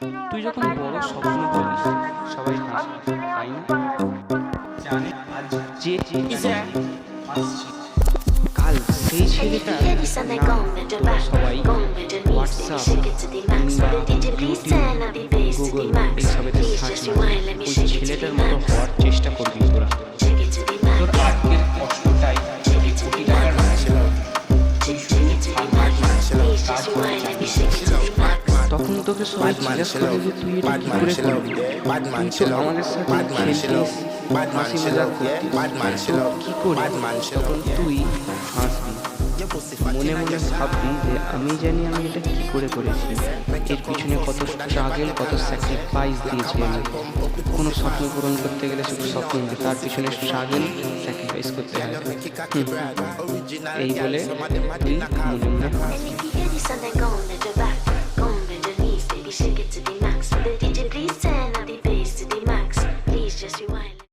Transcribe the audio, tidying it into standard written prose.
তুই যখন বড় স্বপ্ন বলিস সবাই হাসে, তাই না? যে কাল সেই ছেলেটা নাম তোরা সবাই হোয়াটসঅ্যাপ কিংবা ইউটিউব, গুগল এইসবেতে সার্চ মার, ওই ছেলেটার মতো হওয়ার চেষ্টা করবি তোরা। তোর আজকের কষ্টটাই কোটি টাকার তখন তোকে সবাই জিজ্ঞাসা করে যে তুই এটা কি করে করবি, তুই তো আমাদের সাথে খেলতিস, হাসি মজাক করতিস, তো কি করি? তখন তুই হাসবি, মনে মনে ভাববি যে আমি জানি আমি এটা কি করে করেছি, এর পিছনে কত স্ট্রাগল, কত স্যাক্রিফাইস দিয়েছি আমি। কোনো স্বপ্ন পূরণ করতে গেলে শুধু স্বপ্ন নয়, তার পিছনে স্ট্রাগল, স্যাক্রিফাইস করতে হয়। এই বলে তুই মনে মনে হাসবি। Shake it to the max. Will the DJ please turn